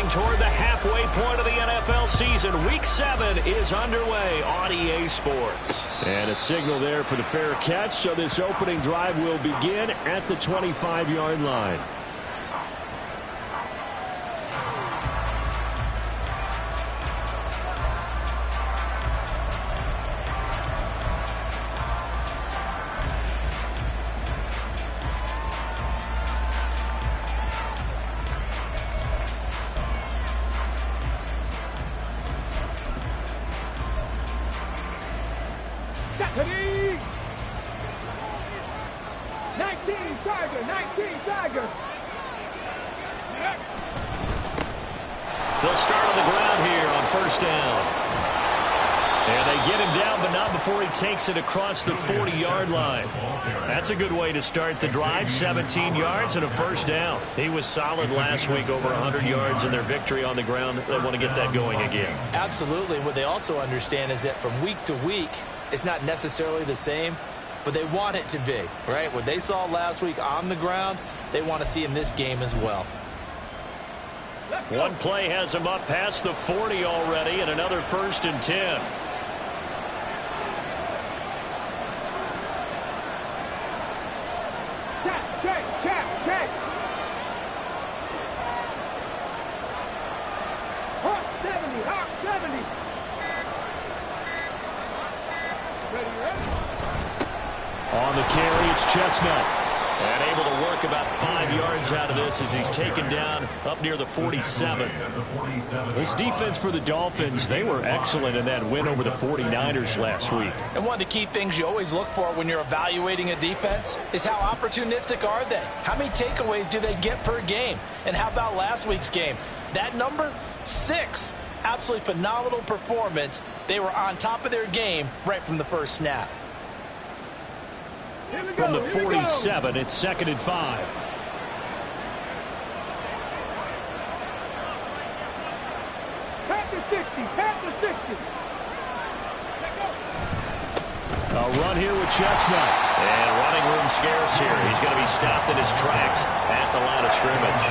marching toward the halfway point of the NFL season. Week 7 is underway on EA Sports. And a signal there for the fair catch, so this opening drive will begin at the 25-yard line. They'll start on the ground here on first down. And they get him down, but not before he takes it across the 40-yard line. That's a good way to start the drive. 17 yards and a first down. He was solid last week, over 100 yards in their victory on the ground. They want to get that going again. Absolutely. What they also understand is that from week to week, it's not necessarily the same, but they want it to be, right? What they saw last week on the ground, they want to see in this game as well. One play has him up past the 40 already, and another 1st and 10. Check. Hawk 70. On the carry, it's Chestnut. And able to work about 5 yards out of this as he's taken down up near the 47. This defense for the Dolphins, they were excellent in that win over the 49ers last week. And one of the key things you always look for when you're evaluating a defense is how opportunistic are they? How many takeaways do they get per game? And how about last week's game? That number, 6. Absolutely phenomenal performance. They were on top of their game right from the first snap. From the 47, it's 2nd and 5. Pass the 60. A run here with Chestnut. And running room scarce here. He's going to be stopped in his tracks at the line of scrimmage.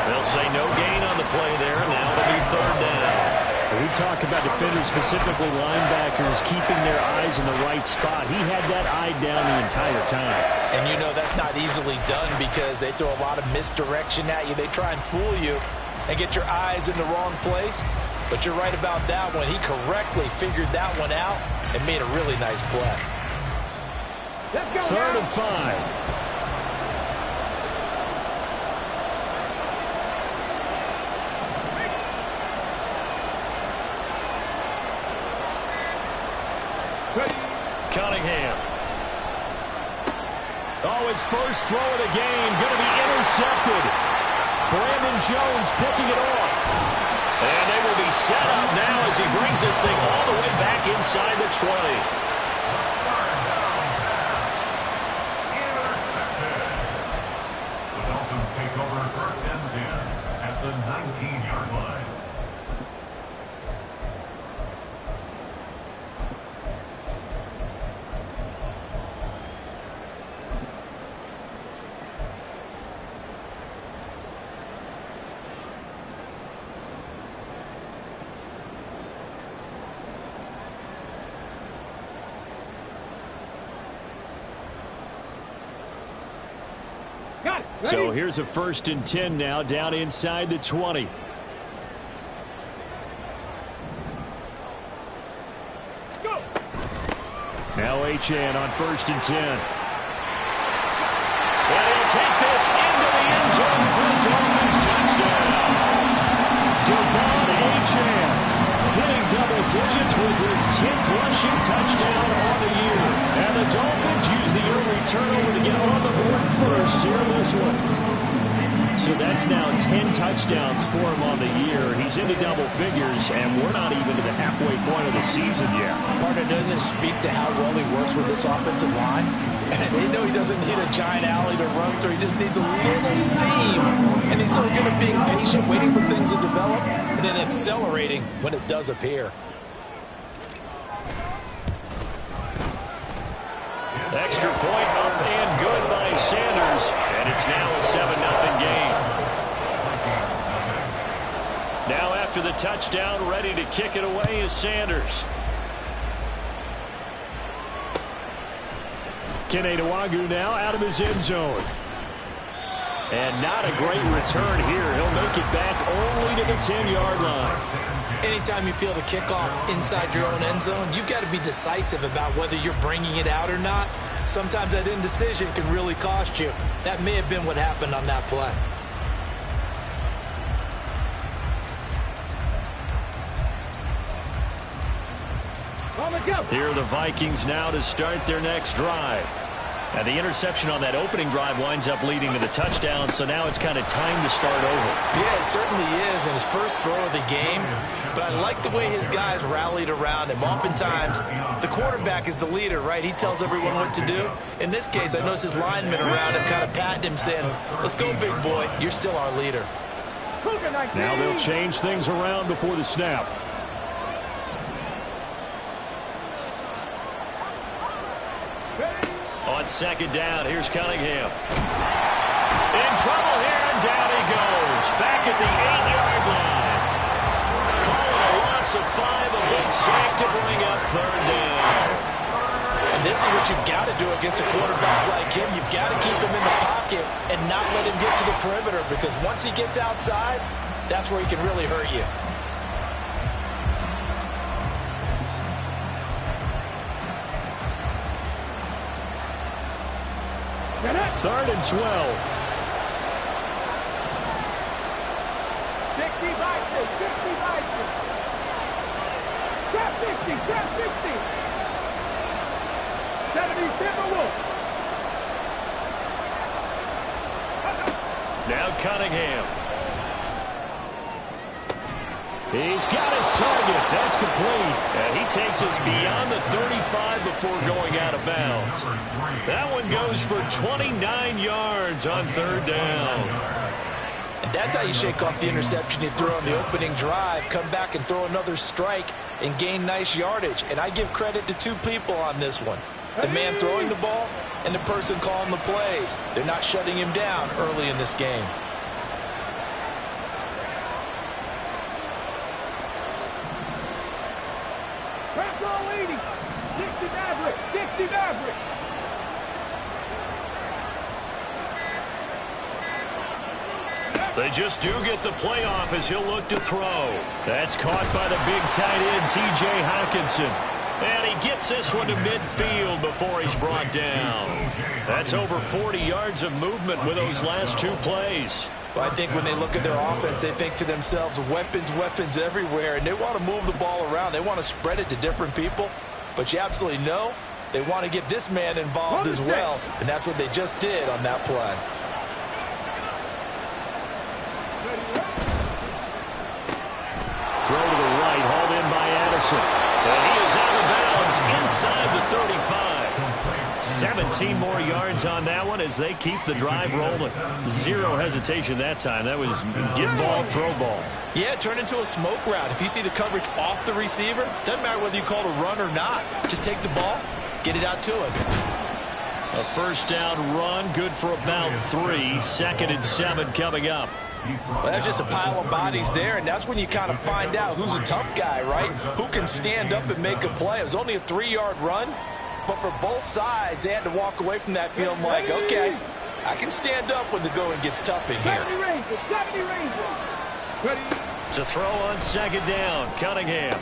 They'll say no gain on the play there. Now it'll be 3rd down. We talk about defenders, specifically linebackers, keeping their eyes in the right spot. He had that eye down the entire time. And you know that's not easily done because they throw a lot of misdirection at you. They try and fool you and get your eyes in the wrong place. But you're right about that one. He correctly figured that one out and made a really nice play. Let's go, 3rd and 5. Cunningham. Oh, his first throw of the game going to be intercepted. Brandon Jones picking it off. And they will be set up now as he brings this thing all the way back inside the 20. The Dolphins take over 1st and 10 at the 19-yard line. So here's a 1st and 10 now, down inside the 20. Go. Now Achane on 1st and 10. And he'll take this into the end zone for a Dolphins touchdown. Devon Achane hitting double digits with his 10th rushing touchdown on the year. And the Dolphins use the early turnover to get on the board first here in this one. So that's now 10 touchdowns for him on the year. He's into double figures, and we're not even to the halfway point of the season yet. Partner, doesn't it speak to how well he works with this offensive line? And they know he doesn't need a giant alley to run through. He just needs a little seam. And he's so good at being patient, waiting for things to develop, and then accelerating when it does appear. Extra point up and good by Sanders. And it's now a 7-0 game. the touchdown, ready to kick it away is Sanders. Kenedawagu now out of his end zone. And not a great return here. He'll make it back only to the 10-yard line. Anytime you feel the kickoff inside your own end zone, you've got to be decisive about whether you're bringing it out or not. Sometimes that indecision can really cost you. That may have been what happened on that play. Here are the Vikings now to start their next drive. And the interception on that opening drive winds up leading to the touchdown, so now it's kind of time to start over. Yeah, it certainly is in his first throw of the game, but I like the way his guys rallied around him. Oftentimes, the quarterback is the leader, right? He tells everyone what to do. In this case, I noticed his linemen around him kind of patting him, saying, let's go, big boy. You're still our leader. Now they'll change things around before the snap. On second down, here's Cunningham. In trouble here, and down he goes. Back at the 8-yard line. Calling a loss of 5, a big sack to bring up third down. And this is what you've got to do against a quarterback like him. You've got to keep him in the pocket and not let him get to the perimeter, because once he gets outside, that's where he can really hurt you. Third and 12. 60 Vikings, 60 Vikings. Trap 60, trap 60. 70 Timberwolves. Now Cunningham. He's got his target. That's complete. And he takes us beyond the 35 before going out of bounds. That one goes for 29 yards on third down. And that's how you shake off the interception you threw on the opening drive. Come back and throw another strike and gain nice yardage. And I give credit to two people on this one. The man throwing the ball and the person calling the plays. They're not shutting him down early in this game. Trap all 80. 60 Maverick, 60 Maverick. They just do get the playoff as he'll look to throw. That's caught by the big tight end, T.J. Hockenson. And he gets this one to midfield before he's brought down. That's over 40 yards of movement with those last two plays. Well, I think when they look at their offense, they think to themselves, weapons, weapons everywhere, and they want to move the ball around. They want to spread it to different people. But you absolutely know they want to get this man involved as well, and that's what they just did on that play. Throw to the right, hauled in by Addison. And he is out of bounds inside the 35. 17 more yards on that one as they keep the drive rolling. Zero hesitation that time. That was get ball, throw ball. Yeah, it turned into a smoke route. If you see the coverage off the receiver, doesn't matter whether you call it a run or not. Just take the ball, get it out to him. A first down run, good for about 3. Second and 7 coming up. Well, that's just a pile of bodies there, and that's when you kind of find out who's a tough guy, right? Who can stand up and make a play. It was only a 3-yard run, but for both sides, they had to walk away from that feeling like, okay, I can stand up when the going gets tough in here. 70 Rangers, 70 Rangers. Ready? To throw on second down, Cunningham.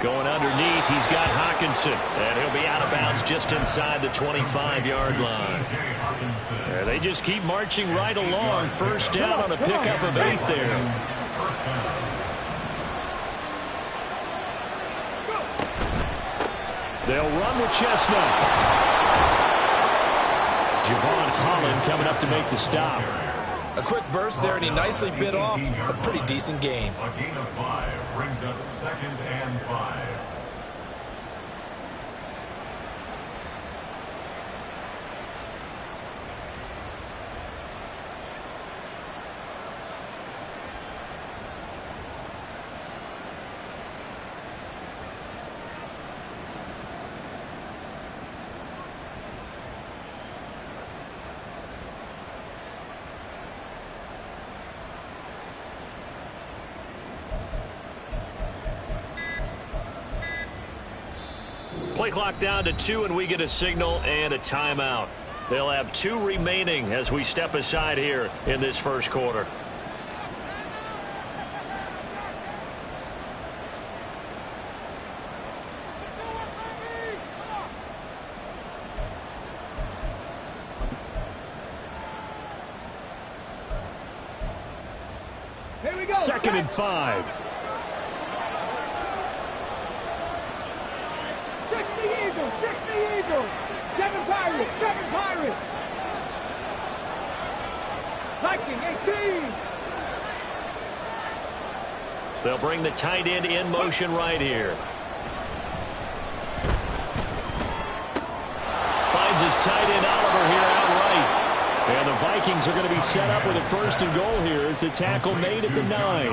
Going underneath, he's got Hockenson, and he'll be out of bounds just inside the 25-yard line. Yeah, they just keep marching right along. First down on a pickup of 8 there. They'll run with Chestnut. Javon Holland coming up to make the stop. A quick burst there, and he nicely bit off a pretty decent gain. A gain of 5 brings up 2nd and 5. Play clock down to 2, and we get a signal and a timeout. They'll have 2 remaining as we step aside here in this first quarter. Here we go. 2nd and 5. Six the Eagles. 7 Pirates. Viking 18. They'll bring the tight end in motion right here. Finds his tight end Oliver here outright. And the Vikings are going to be set up with a 1st and goal here as the tackle made at the 9.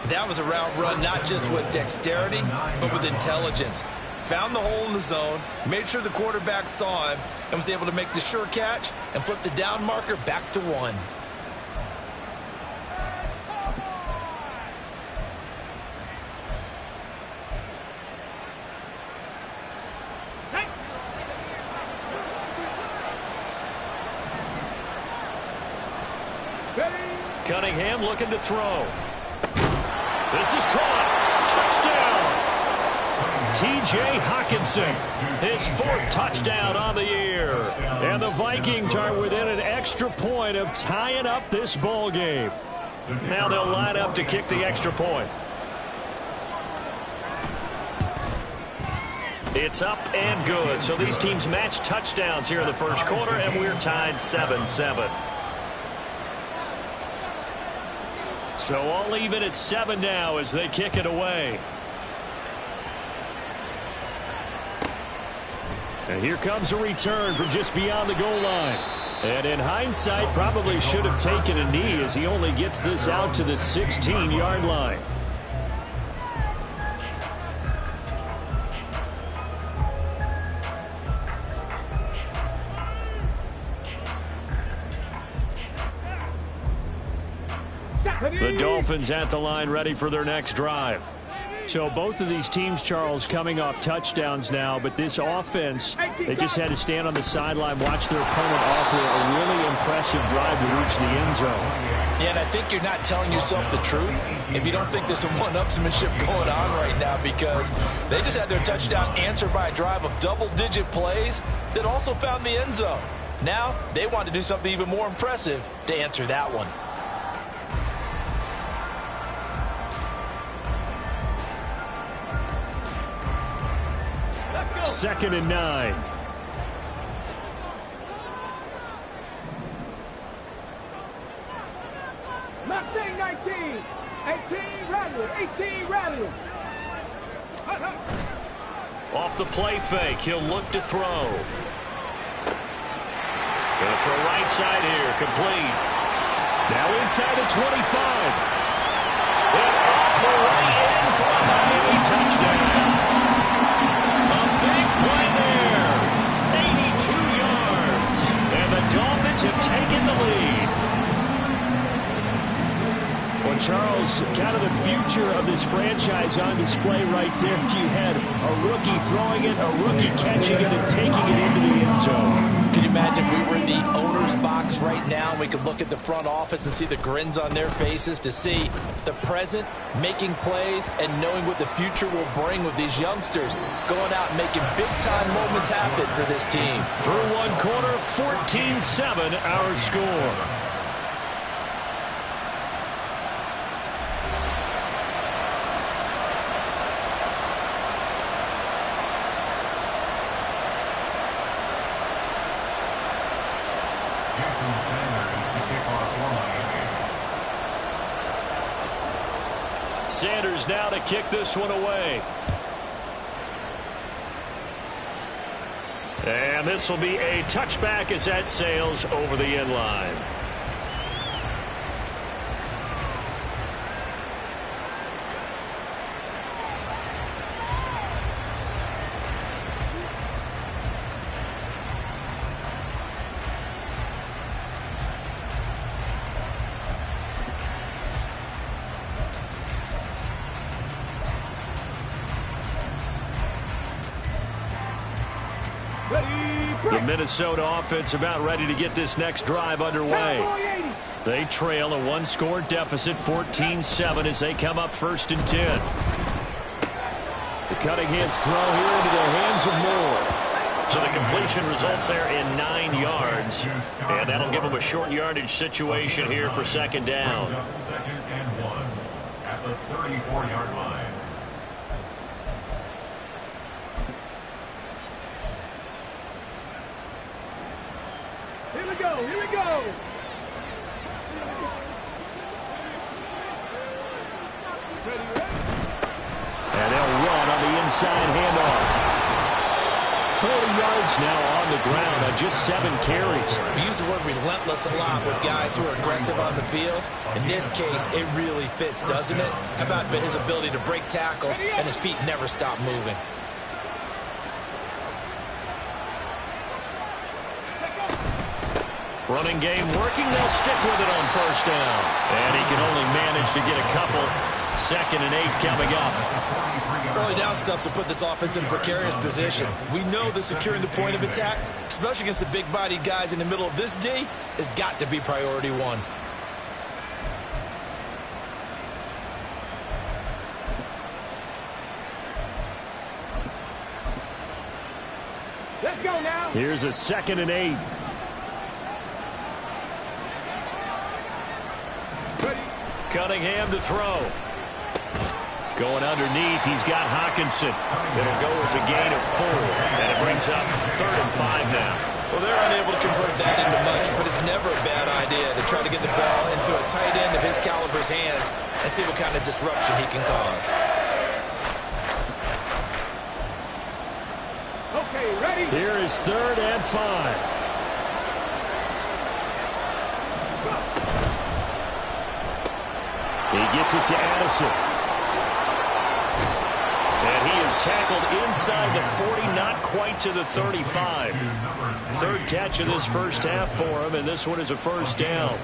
That was a route run not just with dexterity, but with intelligence. Found the hole in the zone, made sure the quarterback saw him, and was able to make the sure catch and flip the down marker back to 1. Cunningham looking to throw. This is caught. Touchdown. T.J. Hawkinson, his 4th touchdown on the year. And the Vikings are within an extra point of tying up this ball game. Now they'll line up to kick the extra point. It's up and good. So these teams match touchdowns here in the first quarter, and we're tied 7-7. So all even at 7 now as they kick it away. And here comes a return from just beyond the goal line. And in hindsight, probably should have taken a knee as he only gets this out to the 16-yard line. The Dolphins at the line ready for their next drive. So both of these teams, Charles, coming off touchdowns now, but this offense, they just had to stand on the sideline, watch their opponent offer a really impressive drive to reach the end zone. Yeah, and I think you're not telling yourself the truth if you don't think there's some one-upsmanship going on right now, because they just had their touchdown answered by a drive of double-digit plays that also found the end zone. Now they want to do something even more impressive to answer that one. 2nd and 9. Mustang 19. 18 Rattler. Off the play fake, he'll look to throw. Gonna throw right side here, complete. Now inside the 25. And off the way in for a Miami touchdown. Big play there. 82 yards. And the Dolphins have taken the lead. Well, Charles, kind of the future of this franchise on display right there. You had a rookie throwing it, a rookie catching it, and taking it into the end zone. Can you imagine if we were in the owner's box right now, we could look at the front office and see the grins on their faces to see the present making plays and knowing what the future will bring with these youngsters going out and making big-time moments happen for this team. Through one quarter, 14-7 our score. Sanders now to kick this one away. And this will be a touchback as that sails over the end line. The Minnesota offense about ready to get this next drive underway. They trail a one-score deficit, 14-7, as they come up 1st and 10. The Cunningham's throw here into the hands of Moore. So the completion results there in 9 yards. And that'll give them a short yardage situation here for 2nd down. 2nd and 1 at the 34-yard line. Here we go, here we go. And they'll run on the inside handoff. 40 yards now on the ground on just 7 carries. We use the word relentless a lot with guys who are aggressive on the field. In this case, it really fits, doesn't it? How about his ability to break tackles and his feet never stop moving? Running game working. They'll stick with it on 1st down. And he can only manage to get a couple. 2nd and 8 coming up. Early down stuff will put this offense in a precarious position. We know that securing the point of attack, especially against the big-bodied guys in the middle of this D, has got to be priority 1. Let's go now. Here's a 2nd and 8. Cunningham to throw. Going underneath, he's got Hawkinson. It'll go as a gain of 4, and it brings up 3rd and 5 now. Well, they're unable to convert that into much, but it's never a bad idea to try to get the ball into a tight end of his caliber's hands and see what kind of disruption he can cause. Okay, ready? Here is 3rd and 5. He gets it to Addison. And he is tackled inside the 40, not quite to the 35. 3rd catch of this 1st half for him, and this one is a 1st down.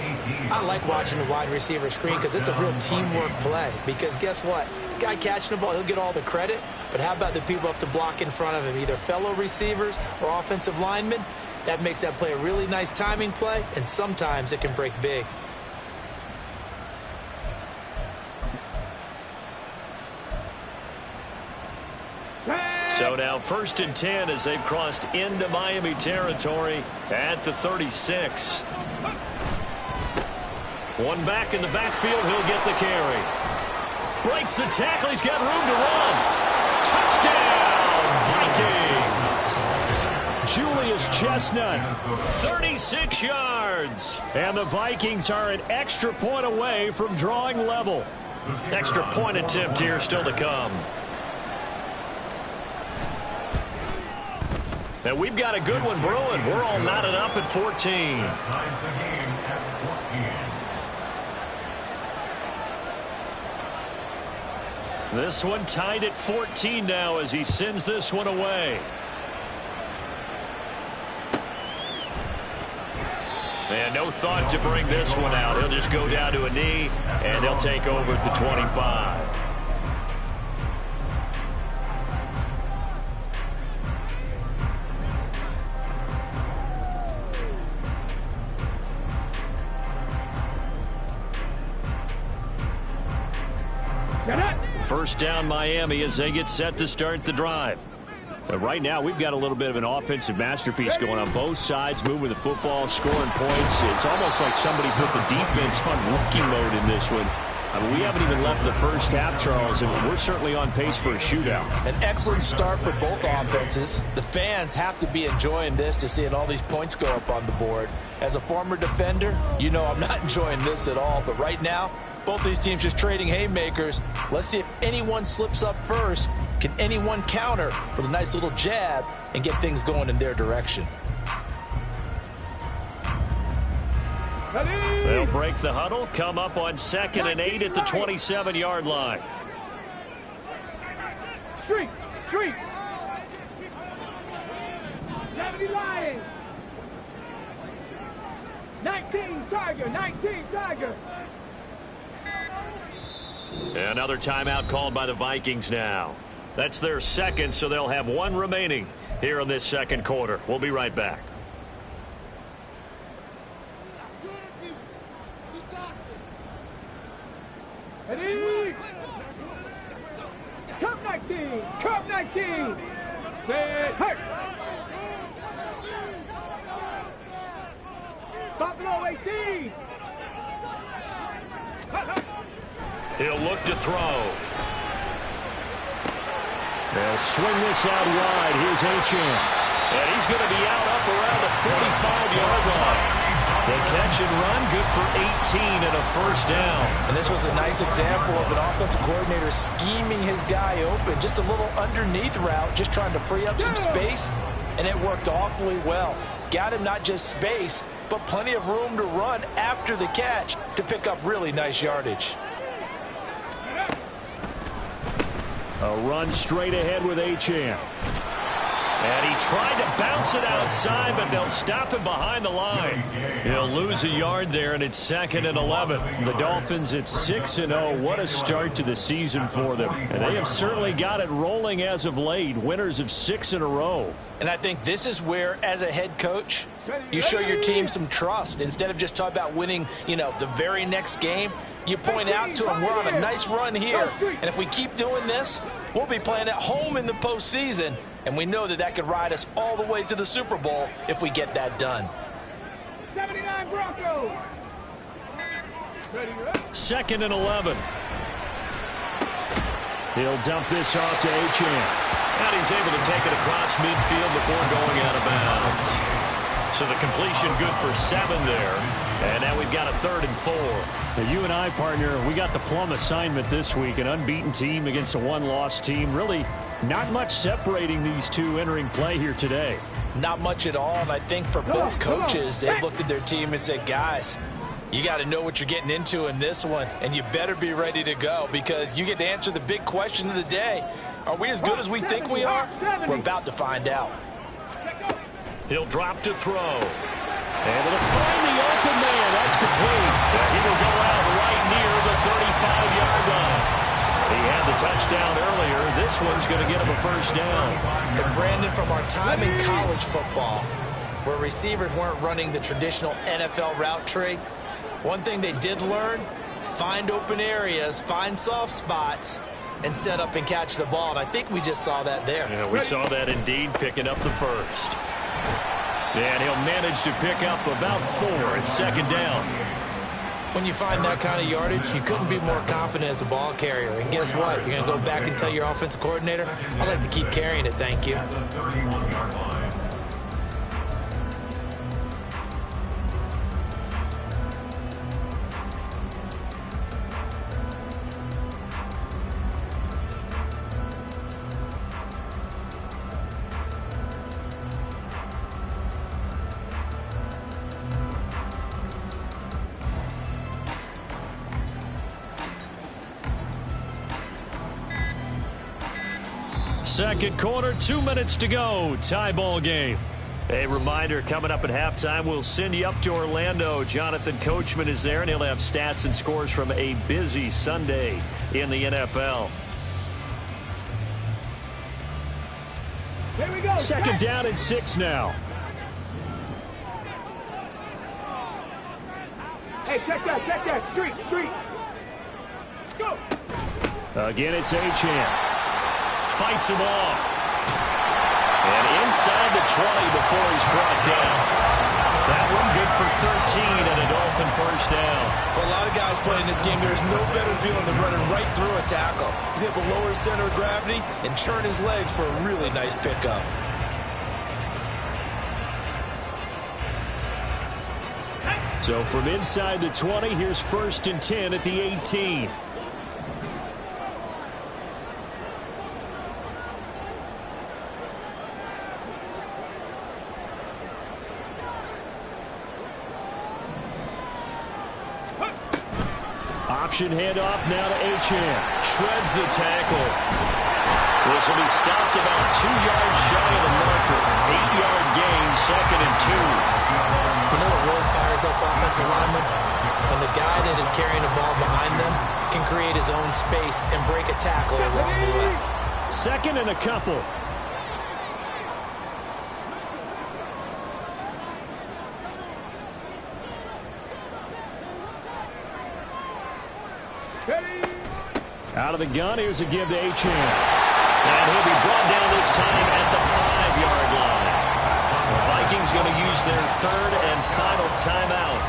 I like watching the wide receiver screen because it's a real teamwork play. Because guess what? The guy catching the ball, he'll get all the credit. But how about the people up to block in front of him, either fellow receivers or offensive linemen? That makes that play a really nice timing play, and sometimes it can break big. So now 1st and 10 as they've crossed into Miami territory at the 36. One back in the backfield. He'll get the carry. Breaks the tackle. He's got room to run. Touchdown, Vikings. Julius Chestnut. 36 yards. And the Vikings are an extra point away from drawing level. Extra point attempt here still to come. And we've got a good one brewing. We're all knotted up at 14. Ties the game at 14. This one tied at 14 now as he sends this one away. And no thought to bring this one out. He'll just go down to a knee, and they'll take over at the 25. First down Miami as they get set to start the drive. But right now we've got a little bit of an offensive masterpiece going on both sides, moving the football, scoring points. It's almost like somebody put the defense on rookie mode in this one. I mean, we haven't even left the first half, Charles, and we're certainly on pace for a shootout. An excellent start for both offenses. The fans have to be enjoying this to seeing all these points go up on the board. As a former defender, you know I'm not enjoying this at all, but right now, both these teams just trading haymakers. Let's see if anyone slips up first. Can anyone counter with a nice little jab and get things going in their direction? They'll break the huddle, come up on 2nd and 8 at the 27-yard line. Street, street. 70 Lions. 19 Tiger, 19 Tiger. Another timeout called by the Vikings now. That's their second, so they'll have one remaining here in this second quarter. We'll be right back. Ready? Cup 19! Cup 19! Set, hurt! Stop it all, 18! He'll look to throw. They'll swing this out wide. Here's Achane. And he's going to be out up around the 45-yard line. The catch and run, good for 18 and a first down. And this was a nice example of an offensive coordinator scheming his guy open. Just a little underneath route, just trying to free up some space, and it worked awfully well. Got him not just space, but plenty of room to run after the catch to pick up really nice yardage. A run straight ahead with Achane. And he tried to bounce it outside, but they'll stop him behind the line. He'll lose a yard there, and it's 2nd and 11. The Dolphins at 6-0. What a start to the season for them. And they have certainly got it rolling as of late. Winners of 6 in a row. And I think this is where, as a head coach, you show your team some trust. Instead of just talking about winning, the very next game, you point out to them, we're on a nice run here. And if we keep doing this, we'll be playing at home in the postseason. And we know that could ride us all the way to the Super Bowl if we get that done. 79 Broncos! 2nd and 11. He'll dump this off to Achane. And he's able to take it across midfield before going out of bounds. So the completion good for 7 there. And now we've got a 3rd and 4. Now you and I, partner, we got the plum assignment this week. An unbeaten team against a one-loss team. Really not much separating these two entering play here today. Not much at all, and I think for both coaches, they've looked at their team and said, guys, you got to know what you're getting into in this one, and you better be ready to go because you get to answer the big question of the day. Are we as good as we think we are? We're about to find out. He'll drop to throw. Able to find the open man. That's complete. He will go out right near the 35-yard line. He had the touchdown earlier. This one's going to get him a first down. And Brandon, from our time in college football, where receivers weren't running the traditional NFL route tree, one thing they did learn, find open areas, find soft spots, and set up and catch the ball. And I think we just saw that there. Yeah, we saw that indeed, picking up the first. And he'll manage to pick up about 4 at 2nd down. When you find that kind of yardage, you couldn't be more confident as a ball carrier. And guess what? You're going to go back and tell your offensive coordinator, I'd like to keep carrying it, thank you. At the 31-yard line. Second quarter, 2 minutes to go. Tie ball game. A reminder, coming up at halftime, we'll send you up to Orlando. Jonathan Coachman is there, and he'll have stats and scores from a busy Sunday in the NFL. Here we go. 2nd down and 6 now. Hey, check that. Street. Go. Again, it's Achane. Fights him off. And inside the 20 before he's brought down. That one good for 13 and a Dolphin first down. For a lot of guys playing this game, there's no better feeling than running right through a tackle. He's able to lower his center of gravity and churn his legs for a really nice pickup. So from inside the 20, here's 1st and 10 at the 18. Option handoff now to Achane. Shreds the tackle. This will be stopped about 2 yards shy of the marker. 8-yard gain, 2nd and 2. You know what really fires up offensive linemen? When the guy that is carrying the ball behind them can create his own space and break a tackle along the way. 2nd and a couple. Out of the gun, here's a give to Achane. And he'll be brought down this time at the 5-yard line. The Vikings going to use their 3rd and final timeout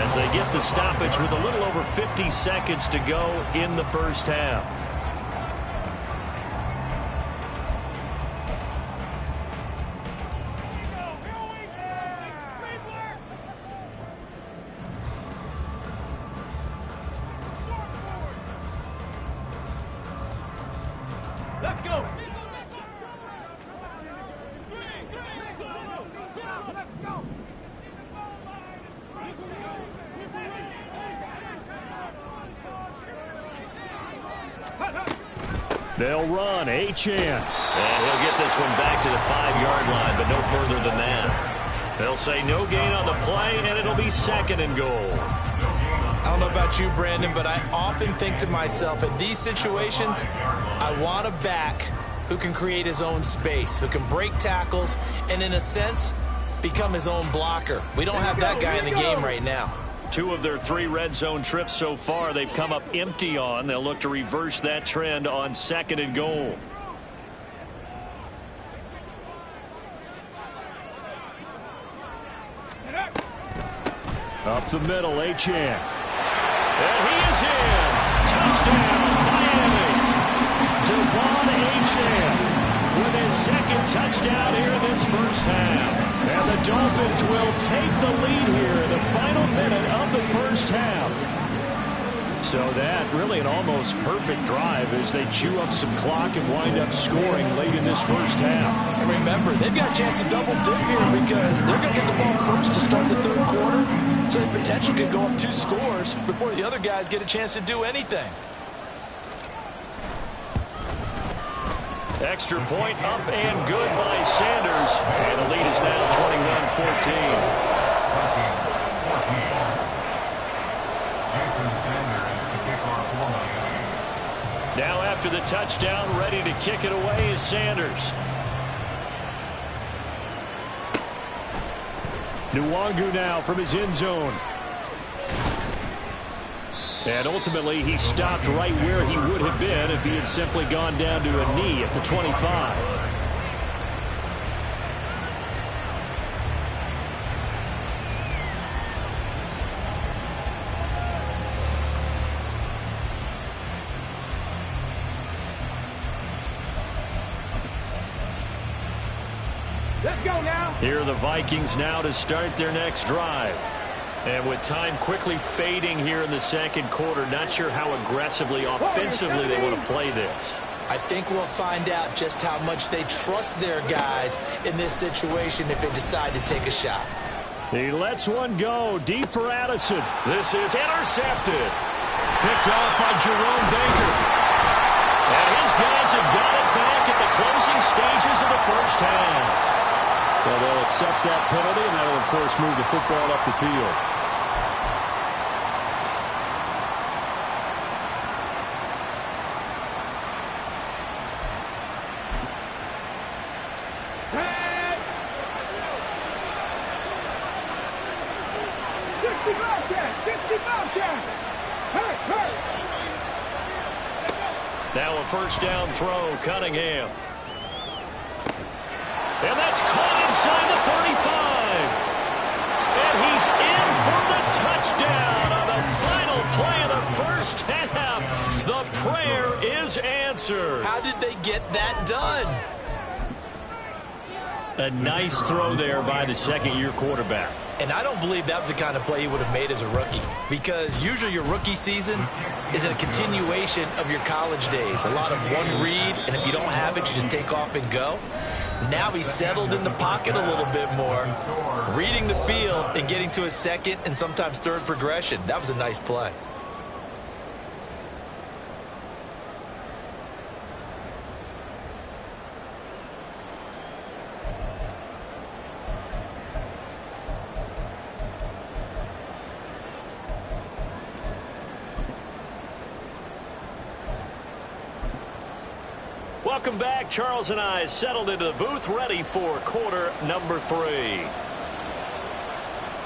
as they get the stoppage with a little over 50 seconds to go in the first half. Let's go. They'll run. Achane. And he'll get this one back to the 5-yard line, but no further than that. They'll say no gain on the play, and it'll be 2nd and goal. I don't know about you, Brandon, but I often think to myself, in these situations, I want a back who can create his own space, who can break tackles, and in a sense, become his own blocker. We don't have that guy in the game right now. 2 of their 3 red zone trips so far they've come up empty on. They'll look to reverse that trend on 2nd and goal. Up the middle, Achane. And he is in. Touchdown, Miami. Tffl with his 2nd touchdown here in this first half. And the Dolphins will take the lead here in the final minute of the first half. So that really an almost perfect drive as they chew up some clock and wind up scoring late in this first half. And remember, they've got a chance to double dip here because they're going to get the ball first to start the 3rd quarter. So the potential could go up 2 scores before the other guys get a chance to do anything. Extra point up and good by Sanders. And the lead is now 21-14. Now after the touchdown, ready to kick it away is Sanders. Nwangu now from his end zone. And ultimately, he stopped right where he would have been if he had simply gone down to a knee at the 25. Let's go now. Here are the Vikings now to start their next drive. And with time quickly fading here in the 2nd quarter, not sure how aggressively, offensively they want to play this. I think we'll find out just how much they trust their guys in this situation if they decide to take a shot. He lets one go deep for Addison. This is intercepted. Picked off by Jerome Baker. And his guys have got it back at the closing stages of the first half. Well, they'll accept that penalty, and that'll, of course, move the football up the field. Now a first down throw, Cunningham. And that's caught inside the 35. And he's in for the touchdown on the final play of the first half. The prayer is answered. How did they get that done? A nice throw there by the 2nd-year quarterback. And I don't believe that was the kind of play he would have made as a rookie, because usually your rookie season is a continuation of your college days. A lot of one read, and if you don't have it, you just take off and go. Now he's settled in the pocket a little bit more, reading the field and getting to his 2nd and sometimes 3rd progression. That was a nice play. Welcome back. Charles and I settled into the booth, ready for quarter number 3.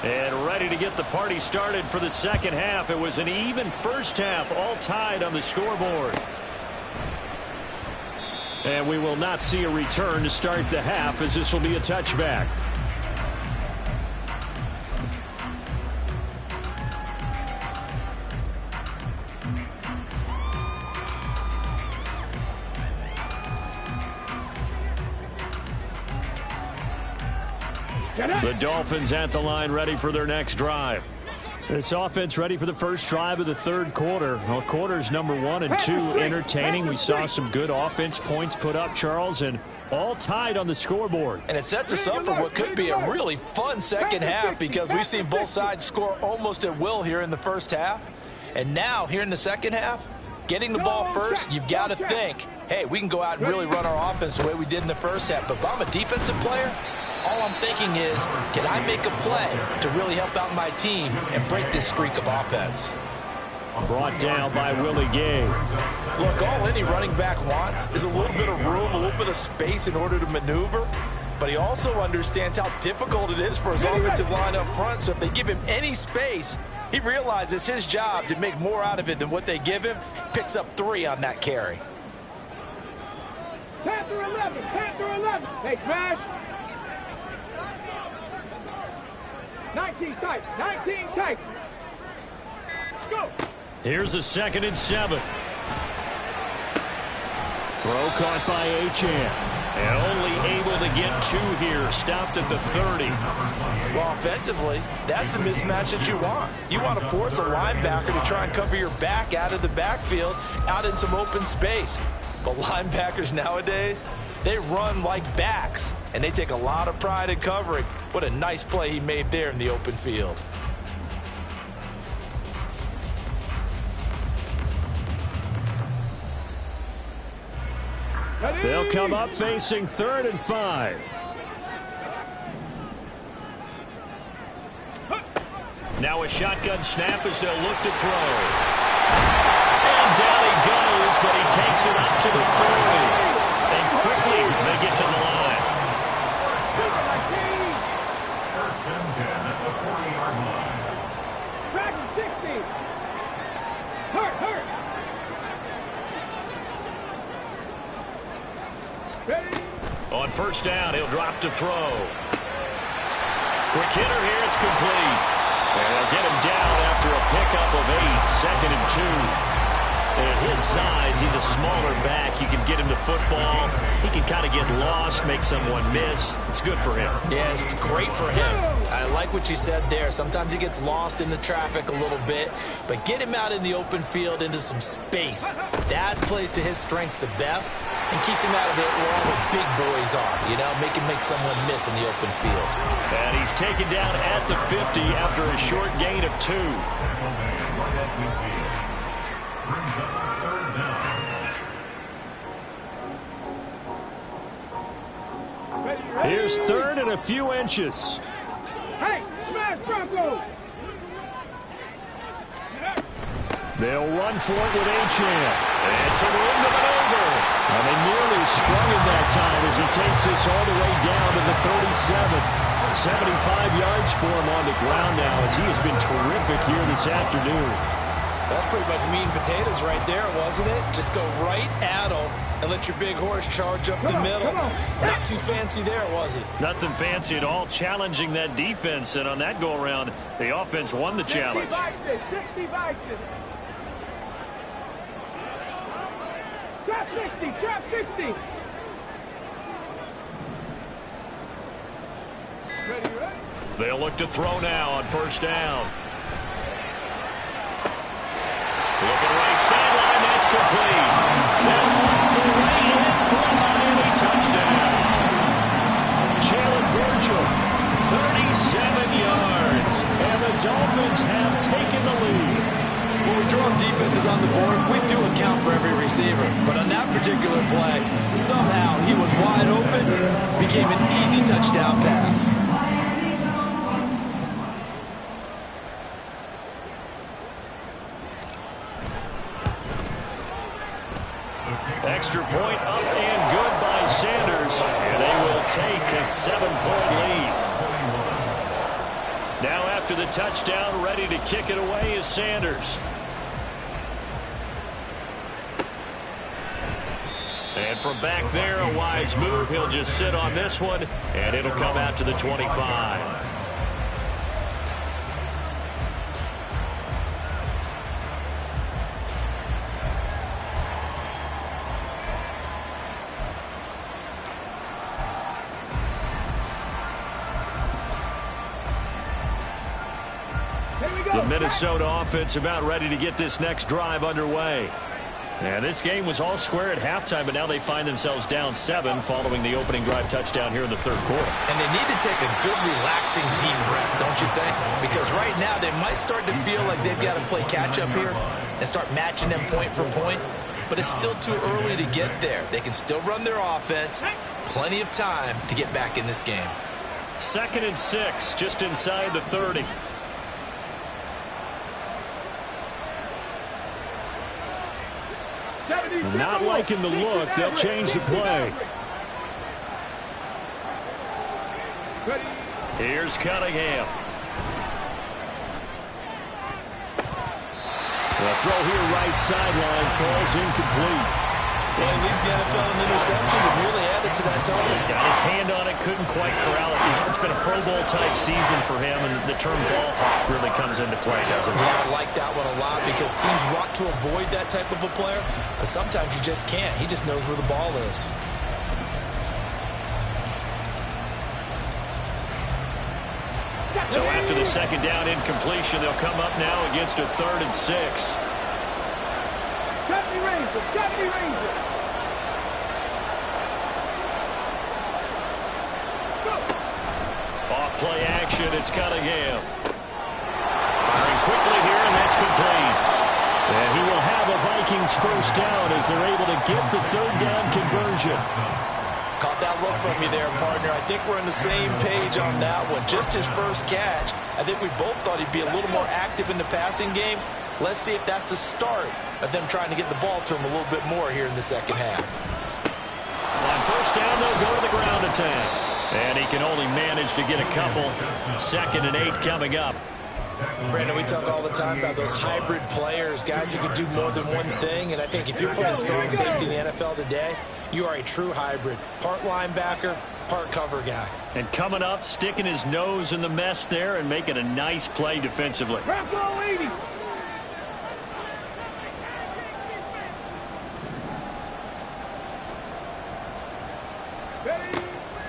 And ready to get the party started for the second half. It was an even first half, all tied on the scoreboard. And we will not see a return to start the half, as this will be a touchback. The Dolphins at the line, ready for their next drive. This offense ready for the first drive of the third quarter. Well, quarters number 1 and 2 entertaining. We saw some good offense points put up, Charles, and all tied on the scoreboard. And it sets us up for what could be a really fun second half, because we've seen both sides score almost at will here in the first half. And now, here in the second half, getting the ball first, you've got to think, hey, we can go out and really run our offense the way we did in the first half. But if I'm a defensive player, all I'm thinking is, can I make a play to really help out my team and break this streak of offense? Brought down by Willie Gay. Look, all any running back wants is a little bit of room, a little bit of space in order to maneuver. But he also understands how difficult it is for his offensive line up front. So if they give him any space, he realizes his job to make more out of it than what they give him. Picks up 3 on that carry. Panther 11, Panther 11. Hey, smash. 19 tight, 19 tight. Go. Here's a 2nd and 7. Throw caught by Achane. And only able to get 2 here. Stopped at the 30. Well, offensively, that's the mismatch that you want. You want to force a linebacker to try and cover your back out of the backfield, out in some open space. But linebackers nowadays, they run like backs, and they take a lot of pride in covering. What a nice play he made there in the open field. They'll come up facing 3rd and 5. Now a shotgun snap as they'll look to throw. And down he goes, but he takes it up to the 40. And quickly they get to the line. First and 10 at the 40-yard line. Back 60. Hurt. Ready. On first down, he'll drop to throw. Quick hitter here, it's complete. And they'll get him down after a pickup of 8, 2nd and 2. At his size, he's a smaller back. You can get him to football. He can kind of get lost, make someone miss. It's good for him. Yeah, it's great for him. I like what you said there. Sometimes he gets lost in the traffic a little bit, but get him out in the open field into some space. That plays to his strengths the best and keeps him out of it where all the big boys are, you know, make someone miss in the open field. And he's taken down at the 50 after a short gain of 2. Brings up 3rd down. Here's 3rd and a few inches. Hey, smash Bronco. They'll run for it with Achane. And some room to maneuver. And they nearly sprung it that time as he takes this all the way down to the 37. 75 yards for him on the ground now, as he has been terrific here this afternoon. That's pretty much meat and potatoes right there, wasn't it? Just go right at him and let your big horse charge up the middle. Not too fancy there, was it? Nothing fancy at all, challenging that defense. And on that go-around, the offense won the challenge. 60 vices. Trap 60, trap 60. Ready? They'll look to throw now on first down. Looking right sideline, that's complete. Now on the way in for a Miami touchdown. Jalen Virgil, 37 yards, and the Dolphins have taken the lead. When we draw defenses on the board, we do account for every receiver. But on that particular play, somehow he was wide open, became an easy touchdown pass. Extra point up and a 7-point lead. Now after the touchdown, ready to kick it away is Sanders. And from back there, a wise move. He'll just sit on this one, and it'll come out to the 25. The Minnesota offense about ready to get this next drive underway. And this game was all square at halftime, but now they find themselves down 7 following the opening drive touchdown here in the third quarter. And they need to take a good, relaxing, deep breath, don't you think? Because right now they might start to feel like they've got to play catch-up here and start matching them point for point. But it's still too early to get there. They can still run their offense. Plenty of time to get back in this game. 2nd and 6, just inside the 30. Not liking the look. They'll change the play. Here's Cunningham. The throw here right sideline falls incomplete. Well, he leads the NFL in interceptions and really added to that total. Got his hand on it, couldn't quite corral it. It's been a Pro Bowl type season for him, and the term ball hawk really comes into play, doesn't it? Yeah, I like that one a lot because teams want to avoid that type of a player, but sometimes you just can't. He just knows where the ball is. So after the second down incompletion, they'll come up now against a 3rd and 6. Off play action, it's Cunningham. Firing quickly here, and that's complete. And he will have a Vikings first down as they're able to get the 3rd down conversion. Caught that look from you there, partner. I think we're on the same page on that one. Just his first catch. I think we both thought he'd be a little more active in the passing game. Let's see if that's the start of them trying to get the ball to him a little bit more here in the second half. On first down, they'll go to the ground attack. And he can only manage to get a couple. 2nd and 8 coming up. Brandon, we talk all the time about those hybrid players, guys who can do more than one thing. And I think if you're playing strong safety in the NFL today, you are a true hybrid. Part linebacker, part cover guy. And coming up, sticking his nose in the mess there and making a nice play defensively.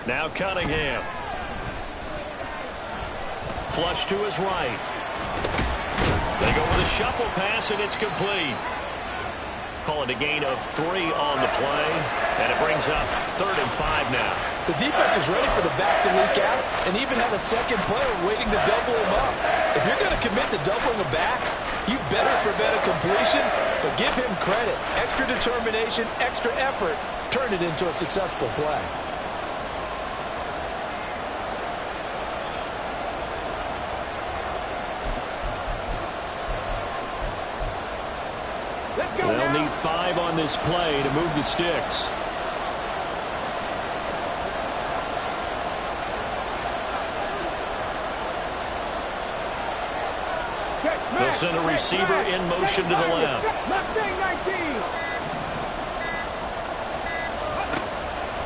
Now Cunningham. Flush to his right. They go with a shuffle pass, and it's complete. Call it a gain of 3 on the play, and it brings up 3rd and 5 now. The defense is ready for the back to leak out and even have a second player waiting to double him up. If you're going to commit to doubling a back, you better prevent a completion, but give him credit. Extra determination, extra effort, turn it into a successful play. They'll need 5 on this play to move the sticks. They'll send a receiver in motion to the left.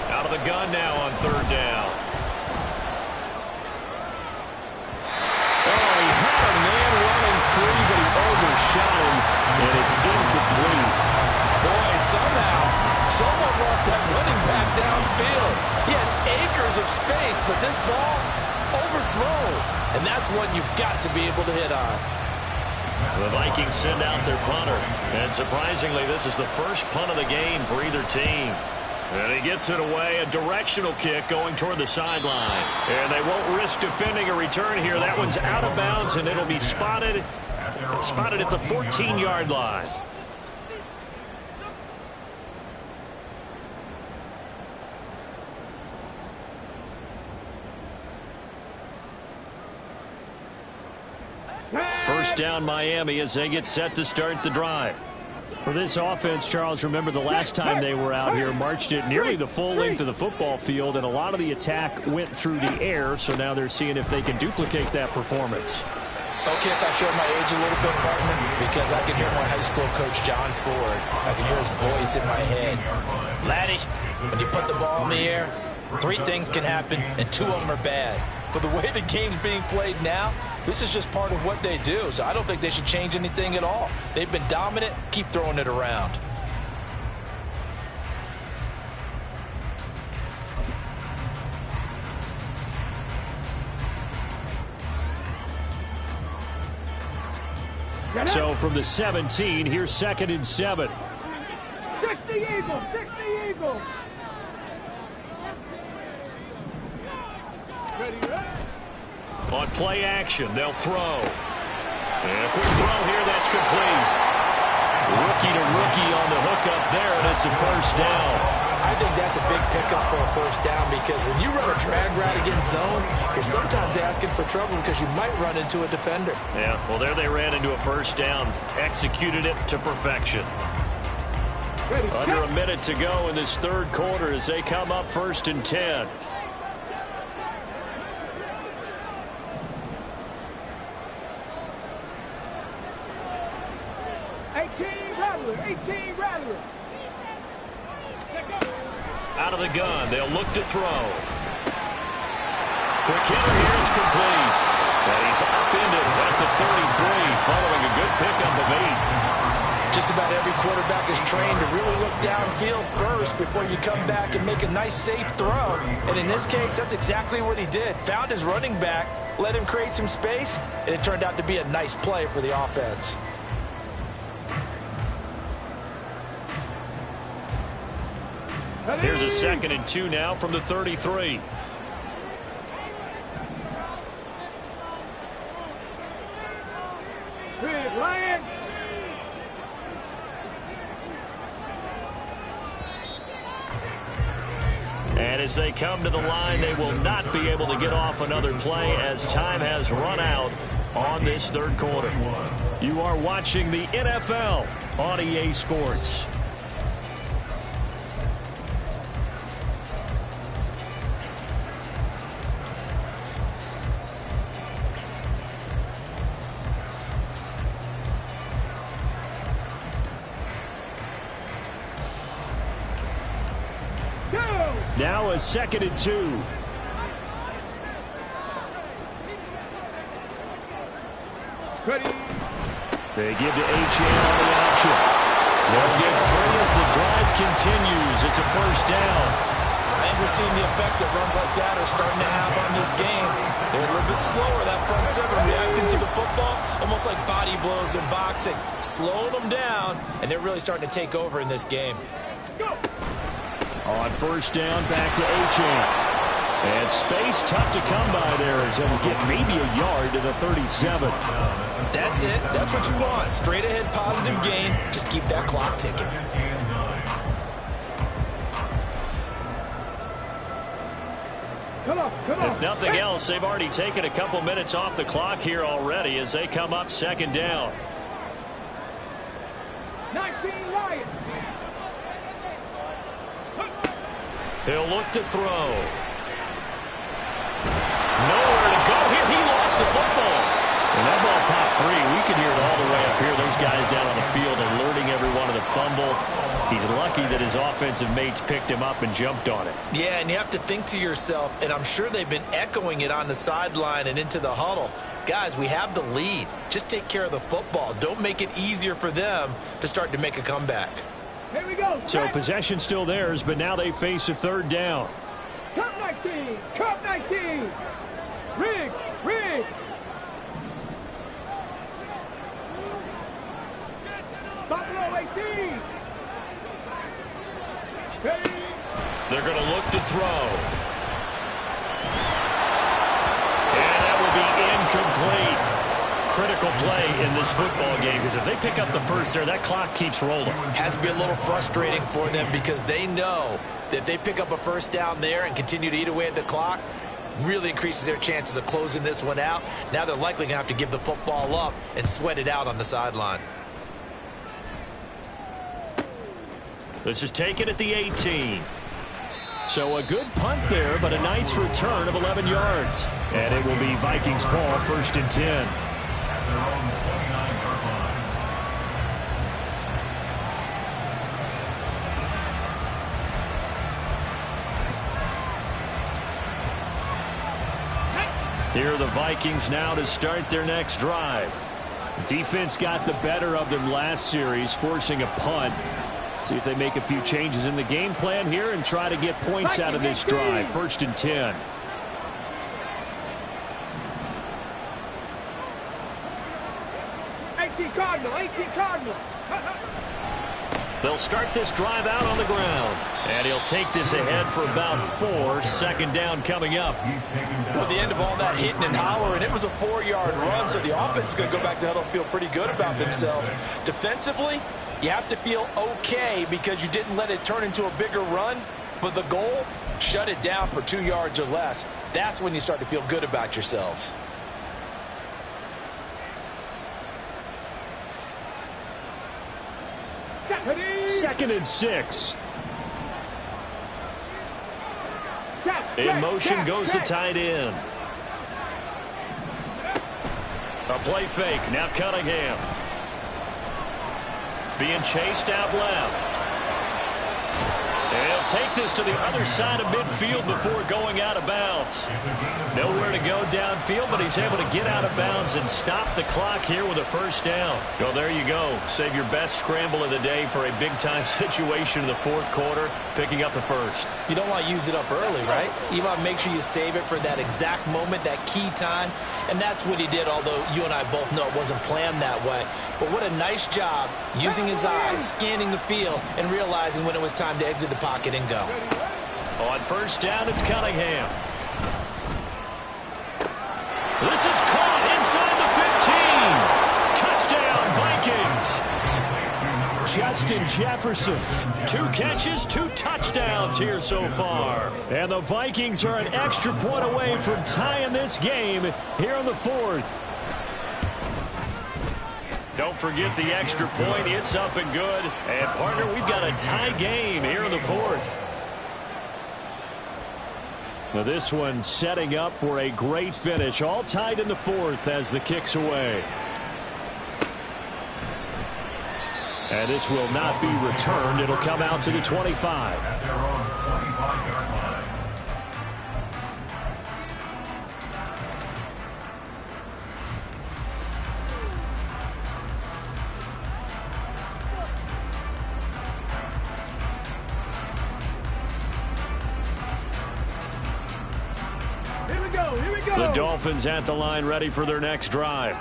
Out of the gun now on 3rd down. Oh, he had a man running free, but he overshot him, and it's incomplete. Boy, somehow, someone lost that running back downfield. He had acres of space, but this ball overthrown. And that's one you've got to be able to hit on. The Vikings send out their punter. And surprisingly, this is the first punt of the game for either team. And he gets it away, a directional kick going toward the sideline. And they won't risk defending a return here. That one's out of bounds, and it'll be spotted at the 14-yard line. First down Miami as they get set to start the drive. For this offense, Charles, remember the last time they were out here, marched it nearly the full length of the football field, and a lot of the attack went through the air, so now they're seeing if they can duplicate that performance. Okay, if I show my age a little bit, partner, because I can hear my high school coach, John Ford. I can hear his voice in my head. Laddie, when you put the ball in the air, 3 things can happen, and 2 of them are bad. But the way the game's being played now, this is just part of what they do, so I don't think they should change anything at all. They've been dominant. Keep throwing it around. So from the 17, here's 2nd and 7. 60 Eagles, 60 Eagles. Ready, On play action, they'll throw. And a quick throw here, that's complete. Rookie to rookie on the hook up there, and it's a first down. I think that's a big pickup for a first down because when you run a drag route against zone, you're sometimes asking for trouble because you might run into a defender. Yeah, well, there they ran into a first down. Executed it to perfection. Under a minute to go in this third quarter as they come up 1st and 10. Out of the gun, they'll look to throw. Quick hitter here, it's complete. And he's upended at the 33, following a good pickup of 8. Just about every quarterback is trained to really look downfield first before you come back and make a nice, safe throw. And in this case, that's exactly what he did. Found his running back, let him create some space, and it turned out to be a nice play for the offense. Here's a 2nd and 2 now from the 33. Lion. And as they come to the line, they will not be able to get off another play as time has run out on this third quarter. You are watching the NFL on EA Sports. Now a 2nd and 2. Ready. They give to H.A. on the option. They'll get 3 as the drive continues. It's a first down. I think we're seeing the effect that runs like that are starting to have on this game. They're a little bit slower, that front 7, reacting to the football, almost like body blows in boxing, slowing them down, and they're really starting to take over in this game. Go. On first down, back to H.A. And space tough to come by there as he'll get maybe a yard to the 37. That's it. That's what you want. Straight ahead positive gain. Just keep that clock ticking. Come on. If nothing else, they've already taken a couple minutes off the clock here already as they come up 2nd down. 19 Lions. He'll look to throw. Nowhere to go here. He lost the football. And that ball popped free. We can hear it all the way up here. Those guys down on the field alerting everyone of the fumble. He's lucky that his offensive mates picked him up and jumped on it. Yeah, and you have to think to yourself, and I'm sure they've been echoing it on the sideline and into the huddle. Guys, we have the lead. Just take care of the football. Don't make it easier for them to start to make a comeback. Here we go. So possession still theirs, but now they face a 3rd down. Cup 19. Cup 19. Rig. Buffalo 18. Ready. They're going to look to throw. And that will be incomplete. Critical play in this football game because if they pick up the first there, that clock keeps rolling. Has to be a little frustrating for them because they know that if they pick up a first down there and continue to eat away at the clock, really increases their chances of closing this one out. Now they're likely going to have to give the football up and sweat it out on the sideline. This is taken at the 18. So a good punt there, but a nice return of 11 yards. And it will be Vikings ball, 1st and 10. At their own 29-yard line. Here are the Vikings now to start their next drive. Defense got the better of them last series, forcing a punt. See if they make a few changes in the game plan here and try to get points out of this drive. 1st and 10. Cardinal. They'll start this drive out on the ground. And he'll take this ahead for about 4. 2nd down coming up. Well, the end of all that hitting and hollering, it was a 4-yard run, so the offense is going to go back to huddle, feel pretty good about themselves. Defensively, you have to feel okay because you didn't let it turn into a bigger run, but the goal, shut it down for 2 yards or less. That's when you start to feel good about yourselves. Second and 6. In motion goes the tight end. A play fake. Now Cunningham. Being chased out left. And he'll take this to the other side of midfield before going out of bounds. Nowhere to go downfield, but he's able to get out of bounds and stop the clock here with a 1st down. Well, there you go. Save your best scramble of the day for a big-time situation in the 4th quarter, picking up the 1st. You don't want to use it up early, right? You want to make sure you save it for that exact moment, that key time, and that's what he did, although you and I both know it wasn't planned that way. But what a nice job using his eyes, scanning the field, and realizing when it was time to exit the pocket and go. On 1st down, it's Cunningham. This is caught inside the 15. Touchdown, Vikings. Justin Jefferson. 2 catches, 2 touchdowns here so far. And the Vikings are an extra point away from tying this game here in the 4th. Don't forget the extra point. It's up and good. And, partner, we've got a tie game here in the 4th. Now this one setting up for a great finish. All tied in the 4th as the kick's away. And this will not be returned. It'll come out to the 25. At their own 25-yard line. The Dolphins at the line ready for their next drive.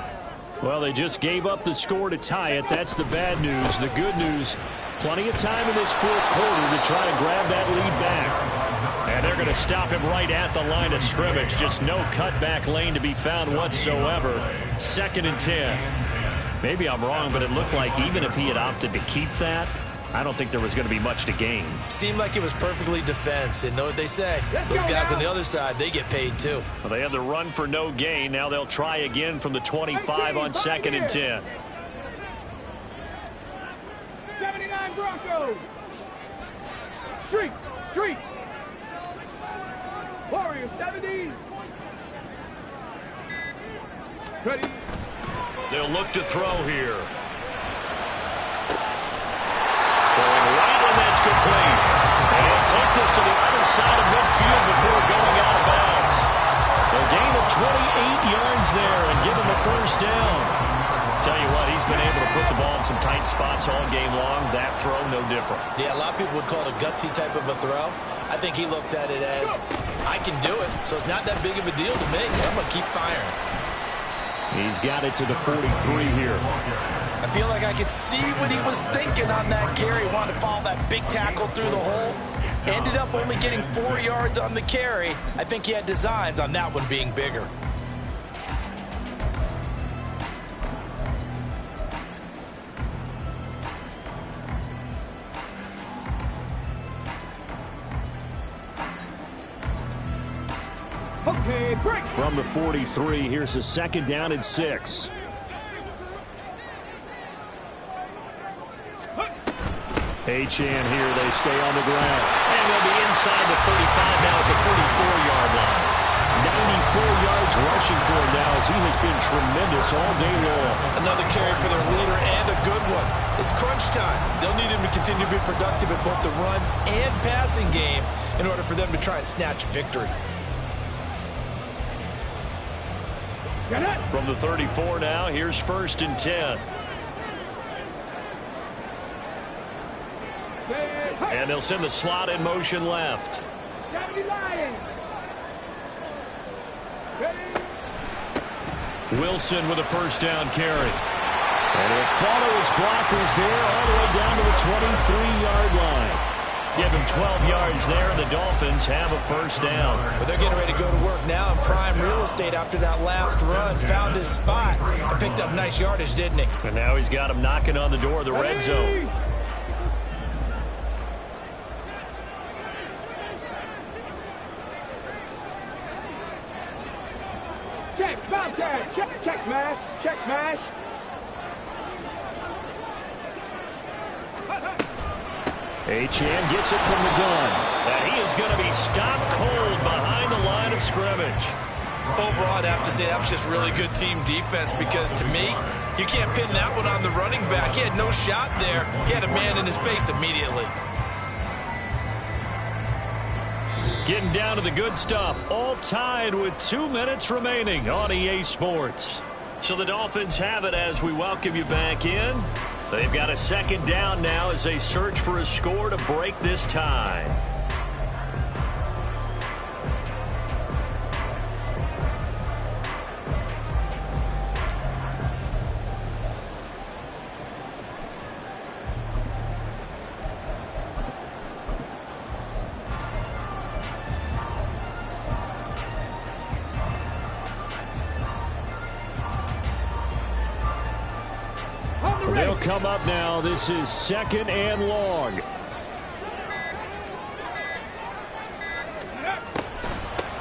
Well, they just gave up the score to tie it. That's the bad news. The good news, plenty of time in this 4th quarter to try to grab that lead back. And they're going to stop him right at the line of scrimmage. Just no cutback lane to be found whatsoever. 2nd and 10. Maybe I'm wrong, but it looked like even if he had opted to keep that, I don't think there was going to be much to gain. Seemed like it was perfectly defense. And know what they say? Those guys on the other side, they get paid too. Well, they had the run for no gain. Now they'll try again from the 25 on 2nd and 10. 79 Broncos. Street. Warriors 70. Ready. They'll look to throw here. Throwing right, and that's complete. And he'll take this to the other side of midfield before going out of bounds. A gain of 28 yards there and give him the 1st down. Tell you what, he's been able to put the ball in some tight spots all game long. That throw, no different. Yeah, a lot of people would call it a gutsy type of a throw. I think he looks at it as, I can do it, so it's not that big of a deal to me. I'm going to keep firing. He's got it to the 43 here. I feel like I could see what he was thinking on that carry. Wanted to follow that big tackle through the hole. Ended up only getting 4 yards on the carry. I think he had designs on that one being bigger. Okay, break. From the 43, here's a 2nd down and 6. Achane here. They stay on the ground. And they'll be inside the 35 now at the 44-yard line. 94 yards rushing for him now as he has been tremendous all day long. Another carry for their leader and a good one. It's crunch time. They'll need him to continue to be productive in both the run and passing game in order for them to try and snatch a victory. From the 34 now, here's 1st and 10. And they'll send the slot in motion left. Wilson with a 1st down carry. And he'll follow his blockers there all the way down to the 23-yard line. Give him 12 yards there, and the Dolphins have a 1st down. But they're getting ready to go to work now in prime real estate after that last run. Found his spot and picked up nice yardage, didn't he? And now he's got him knocking on the door of the red zone. Check, Bobcat, check smash, check smash. Achane gets it from the gun. And he is going to be stopped cold behind the line of scrimmage. Overall, I'd have to say that was just really good team defense because, to me, you can't pin that one on the running back. He had no shot there. He had a man in his face immediately. Getting down to the good stuff. All tied with 2 minutes remaining on EA Sports. So the Dolphins have it as we welcome you back in. They've got a 2nd down now as they search for a score to break this tie. They'll come up now. This is 2nd and long.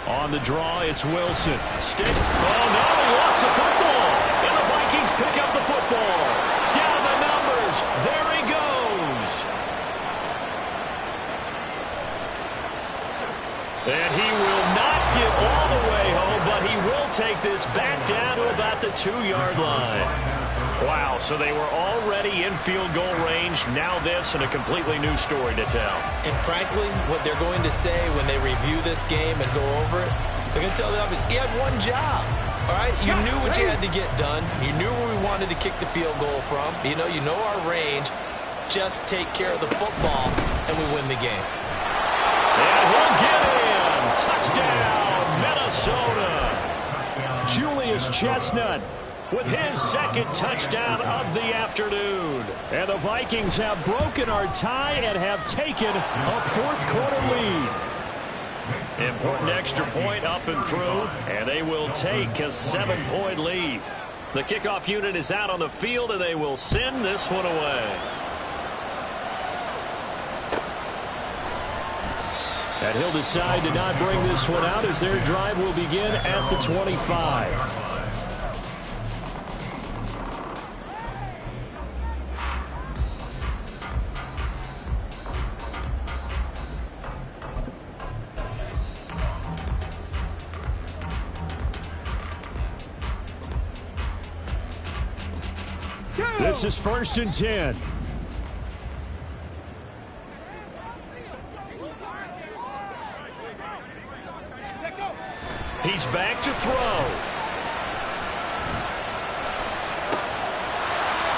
On the draw, it's Wilson. Stick. Oh, no, he lost the football. And the Vikings pick up the football. Down the numbers. There he goes. And he will not get all the way home, but he will take this back down to about the 2-yard line. Wow, so they were already in field goal range. Now this and a completely new story to tell. And frankly, what they're going to say when they review this game and go over it, they're going to tell the offense, he had one job. All right, you knew what you had to get done. You knew where we wanted to kick the field goal from. You know our range. Just take care of the football, and we win the game. And he'll get in. Touchdown, Minnesota. Julius Chestnut with his 2nd touchdown of the afternoon. And the Vikings have broken our tie and have taken a 4th quarter lead. Important extra point up and through, and they will take a 7-point lead. The kickoff unit is out on the field, and they will send this one away. And he'll decide to not bring this one out as their drive will begin at the 25. This is 1st and 10. He's back to throw.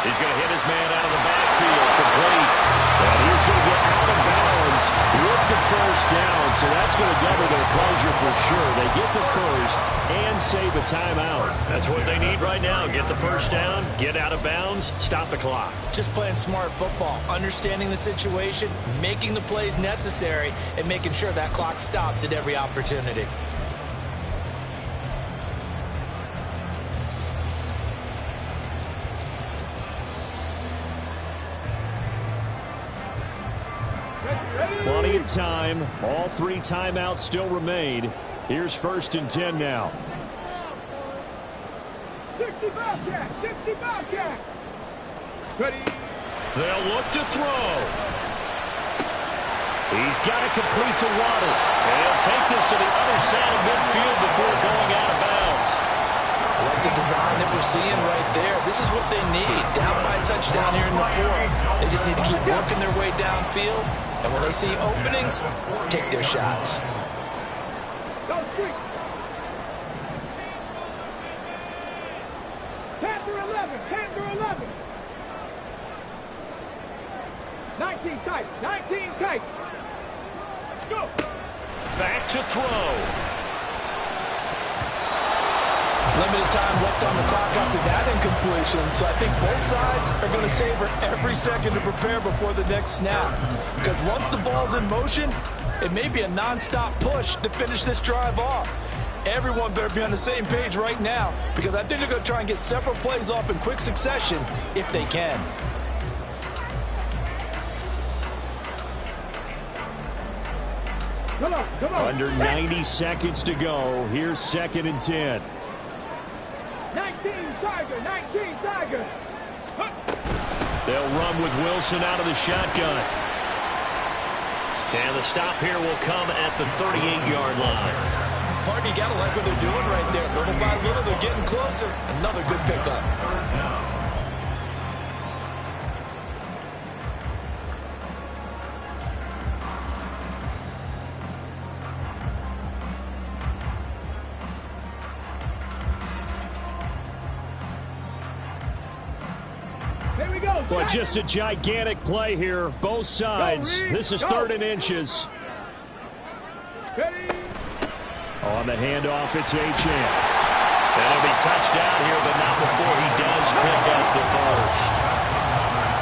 He's going to hit his man out of the backfield, complete. And he's going to get out of bounds with the 1st down, so that's going to double their pleasure for sure. They get the 1st and save a timeout. That's what they need right now. Get the 1st down, get out of bounds, stop the clock. Just playing smart football, understanding the situation, making the plays necessary, and making sure that clock stops at every opportunity. Plenty of time. All 3 timeouts still remain. Here's 1st and 10 now. 60 Bobcat, 60 Bobcat. Ready. They'll look to throw. He's got it complete to Waddle. And he'll take this to the other side of midfield before going out of bounds. I like the design that we're seeing right there. This is what they need. Down by a touchdown here in the fourth. They just need to keep working their way downfield. And when they see openings, take their shots. Go street. 10 to 11. 10 to 11. 19 tight. 19 tight. Go. Back to throw. Limited time left on the clock after that incompletion, so I think both sides are going to savor every second to prepare before the next snap. Because once the ball's in motion, it may be a non-stop push to finish this drive off. Everyone better be on the same page right now, because I think they're going to try and get several plays off in quick succession if they can. Come on. Under 90 seconds to go. Here's 2nd and 10. 19 Tiger. 19 Tiger. They'll run with Wilson out of the shotgun. And the stop here will come at the 38-yard line. Partner, you got to like what they're doing right there. Little by little, they're getting closer. Another good pickup. Here we go. But just a gigantic play here. Both sides. This is 3rd and inches. Ready. On the handoff, it's Achane. That'll be touchdown here, but not before he does pick up the first.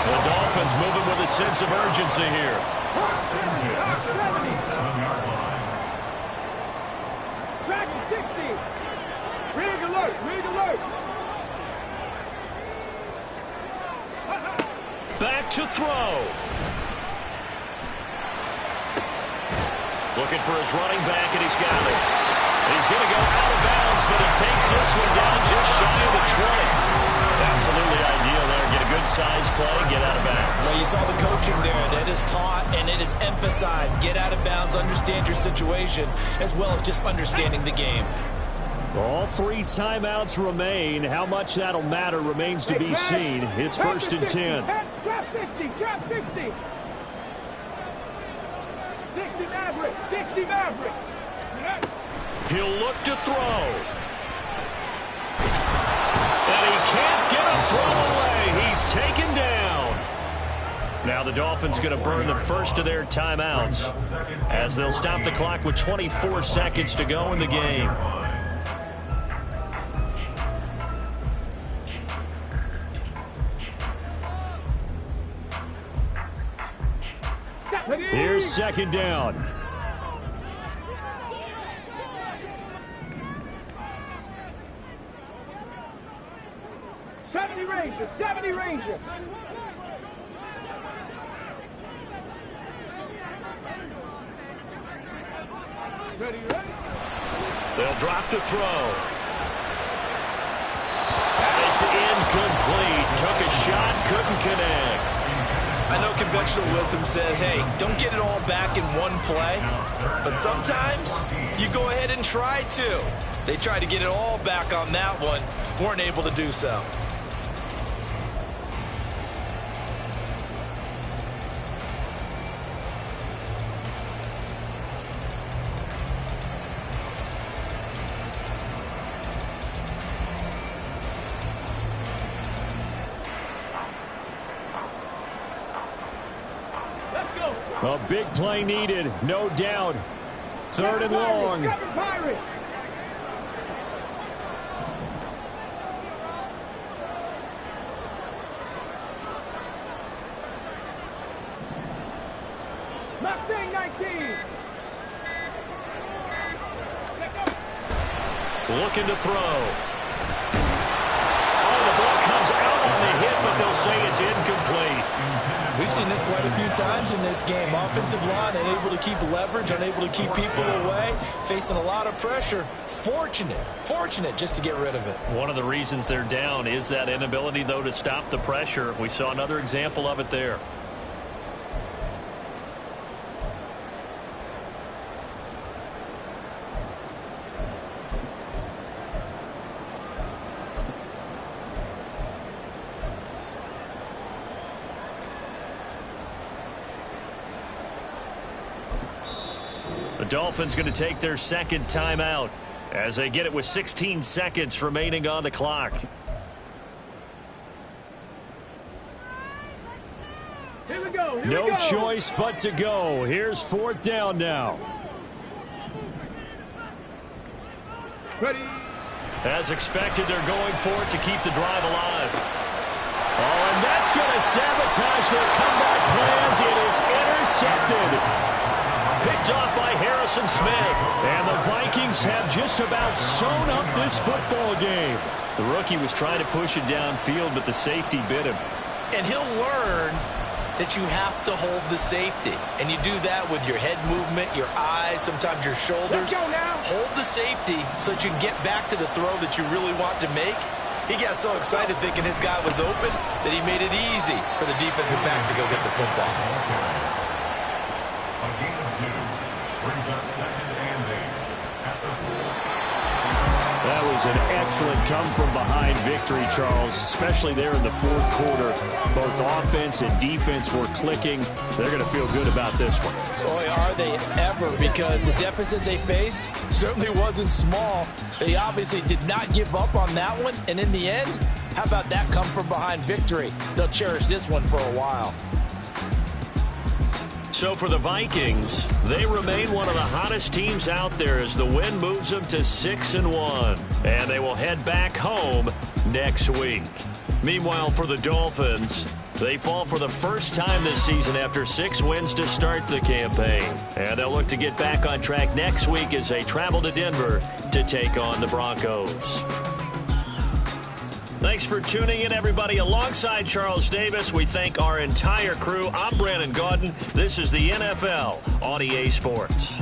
The Dolphins moving with a sense of urgency here. Track 60. Rig alert. Rig alert. Back to throw. Looking for his running back, and he's got it. He's going to go out of bounds, but he takes this one down just shy of the 20. Absolutely ideal there. Get a good size play, get out of bounds. Well, you saw the coaching there. That is taught and it is emphasized. Get out of bounds, understand your situation, as well as just understanding the game. All 3 timeouts remain. How much that'll matter remains to be seen. It's 1st and 10. Trap 60. Trap 60. 60 Maverick. 60 Maverick. He'll look to throw. And he can't get a throw away. He's taken down. Now the Dolphins going to burn the first of their timeouts as they'll stop the clock with 24 seconds to go in the game. Here's 2nd down. Ranger. 70 Ranger. Ready. They'll drop to throw. And it's incomplete. Took a shot, couldn't connect. I know conventional wisdom says, hey, don't get it all back in one play. But sometimes you go ahead and try to. They tried to get it all back on that one. Weren't able to do so. A big play needed, no doubt. 3rd and long. Mustang 19. Looking to throw. Oh, the ball comes out on the hit, but they'll say it's incomplete. We've seen this quite a few times in this game. Offensive line unable to keep leverage, unable to keep people away, facing a lot of pressure. Fortunate just to get rid of it. One of the reasons they're down is that inability, though, to stop the pressure. We saw another example of it there. Dolphins going to take their second timeout as they get it with 16 seconds remaining on the clock. Here we go. No choice but to go. Here's 4th down now. Ready. As expected, they're going for it to keep the drive alive. Oh, and that's going to sabotage their comeback plans. It is intercepted. Picked off by Harrison Smith. And the Vikings have just about sewn up this football game. The rookie was trying to push it downfield, but the safety bit him. And he'll learn that you have to hold the safety. And you do that with your head movement, your eyes, sometimes your shoulders. Let's go now. Hold the safety so that you can get back to the throw that you really want to make. He got so excited thinking his guy was open that he made it easy for the defensive back to go get the football. A gain of 2 brings up 2nd and 8 at the 4. That was an excellent come-from-behind victory, Charles, especially there in the 4th quarter. Both offense and defense were clicking. They're going to feel good about this one. Boy, are they ever, because the deficit they faced certainly wasn't small. They obviously did not give up on that one, and in the end, how about that come-from-behind victory? They'll cherish this one for a while. So for the Vikings, they remain one of the hottest teams out there as the win moves them to 6-1. And they will head back home next week. Meanwhile, for the Dolphins, they fall for the first time this season after 6 wins to start the campaign. And they'll look to get back on track next week as they travel to Denver to take on the Broncos. Thanks for tuning in, everybody. Alongside Charles Davis, we thank our entire crew. I'm Brandon Gaudin. This is the NFL on EA Sports.